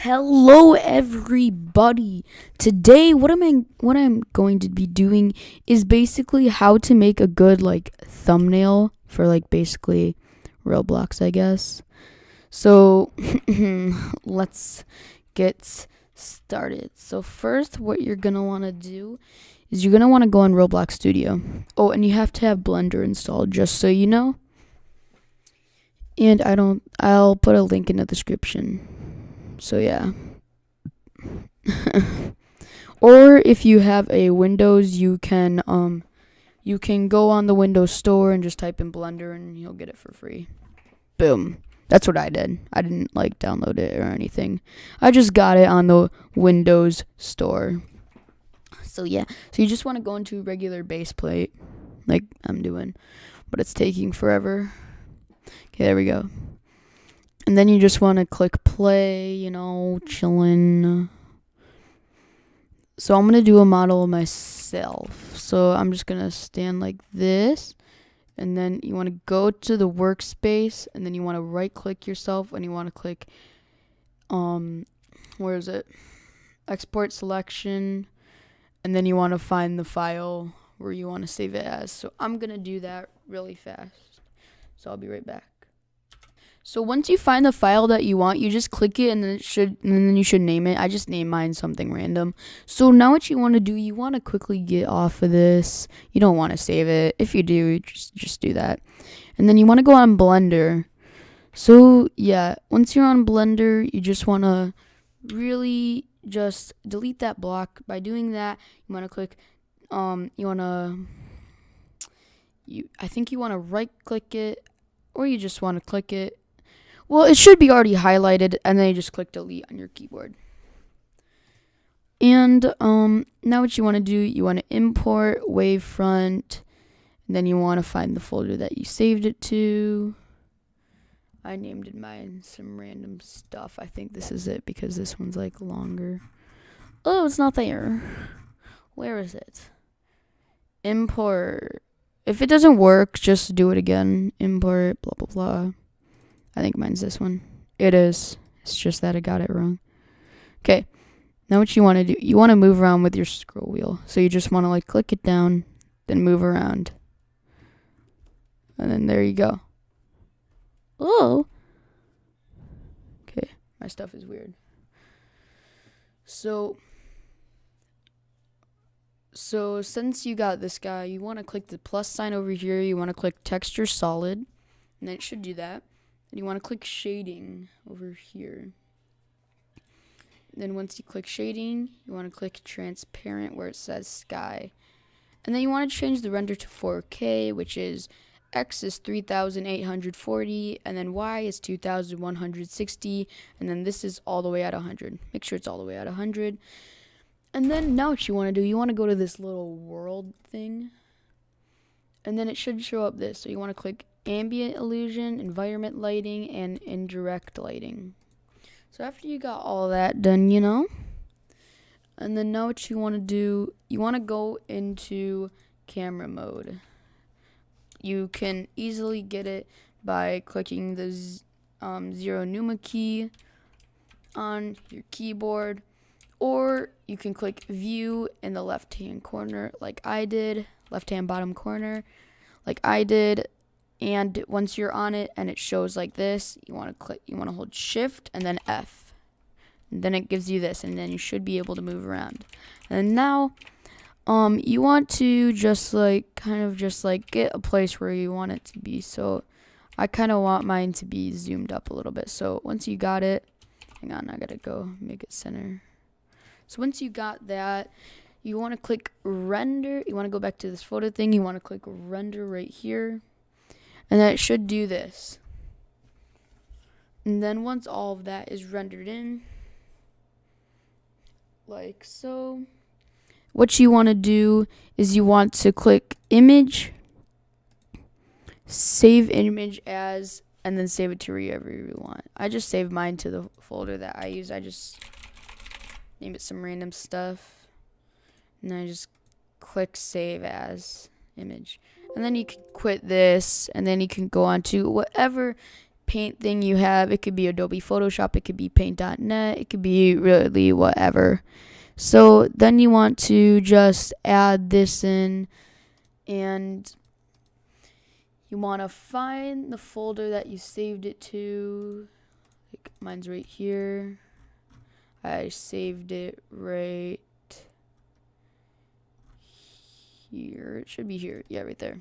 Hello everybody. Today what I'm going to be doing is basically how to make a good thumbnail for basically Roblox, I guess. So let's get started. So first what you're going to want to do is you're going to want to go on Roblox Studio. Oh, and you have to have Blender installed, just so you know. And I'll put a link in the description. So yeah. Or if you have a Windows, you can go on the Windows store and just type in Blender and you'll get it for free. Boom. That's what I did. I didn't download it or anything. I just got it on the Windows store. So yeah. So you just want to go into regular base plate like I'm doing, but it's taking forever. Okay, there we go. And then you just want to click play, chillin'. So I'm going to do a model of myself. So I'm just going to stand like this. And then you want to go to the workspace. And then you want to right click yourself. And you want to click, where is it? Export selection. And then you want to find the file where you want to save it as. So I'm going to do that really fast. So I'll be right back. So once you find the file that you want, you just click it and then you should name it. I just named mine something random. So now what you want to do, you want to quickly get off of this. You don't want to save it. If you do, just do that. And then you want to go on Blender. So yeah, once you're on Blender, you just want to really just delete that block. By doing that, you want to click I think you want to right click it, or you just want to click it. Well, it should be already highlighted, and then you just click delete on your keyboard. And now what you want to do, you want to import wavefront, and then you want to find the folder that you saved it to. I named it mine some random stuff. I think this is it because this one's longer. Oh, it's not there. Where is it? Import. If it doesn't work, just do it again. Import, blah, blah, blah. I think mine's this one. It is. It's just that I got it wrong. Okay. Now what you want to do, you want to move around with your scroll wheel. So you just want to click it down, then move around. And then there you go. Oh. Okay. My stuff is weird. So since you got this guy, you want to click the plus sign over here. You want to click texture solid, and then it should do that. And you want to click shading over here. Then once you click shading, you want to click transparent where it says sky. And then you want to change the render to 4K, which is X is 3840, and then Y is 2160, and then this is all the way at 100. Make sure it's all the way at 100. And then now what you want to do, you want to go to this little world thing. And then it should show up this. So you want to click ambient illusion, environment lighting, and indirect lighting. So after you got all that done, and then now what you want to do, you want to go into camera mode. You can easily get it by clicking the 0 Numa key on your keyboard. Or you can click view in the left-hand corner like I did, left-hand bottom corner like I did. And once you're on it and it shows like this, you want to hold shift and then F. And then it gives you this, and then you should be able to move around. And now you want to just get a place where you want it to be. So I kind of want mine to be zoomed up a little bit. So once you got it, hang on, I got to go make it center. So once you got that, you want to click render. You want to go back to this photo thing. You want to click render right here. And then it should do this. And then once all of that is rendered in, like so, what you want to do is you want to click image, save image as, and then save it to wherever you want. I just saved mine to the folder that I use. I just name it some random stuff, and then I just click save as image. And then you can quit this, and then you can go on to whatever paint thing you have. It could be Adobe Photoshop, it could be paint.net, it could be really whatever. So then you want to just add this in, and you want to find the folder that you saved it to. Like mine's right here. I saved it right here. It should be here. Yeah, right there.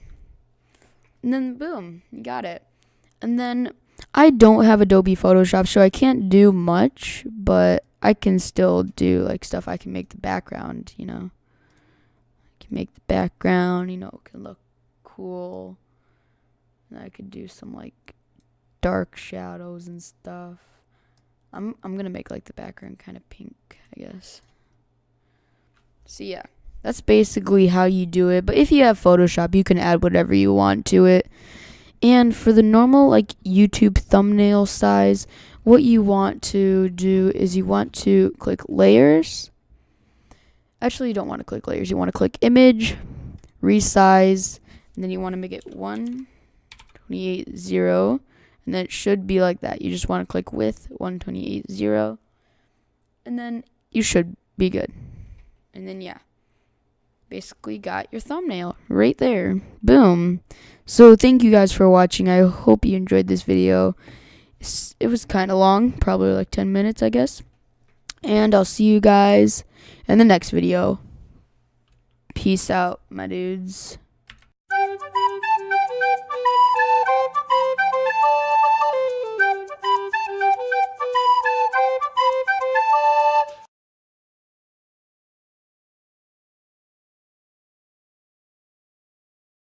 And then boom, you got it. And then I don't have Adobe Photoshop, so I can't do much, but I can still do like stuff. I can make the background, I can make the background, it can look cool. And I could do some like dark shadows and stuff. I'm gonna make like the background kind of pink, I guess. So yeah, that's basically how you do it. But if you have Photoshop, you can add whatever you want to it. And for the normal like YouTube thumbnail size, what you want to do is you want to click layers. Actually, you don't want to click layers. You want to click image, resize, and then you want to make it 128.0, and then it should be like that. You just want to click width 128.0, and then you should be good. And then yeah, basically got your thumbnail right there. Boom. So thank you guys for watching. I hope you enjoyed this video. It was kind of long, probably like 10 minutes, I guess. And I'll see you guys in the next video. Peace out, my dudes.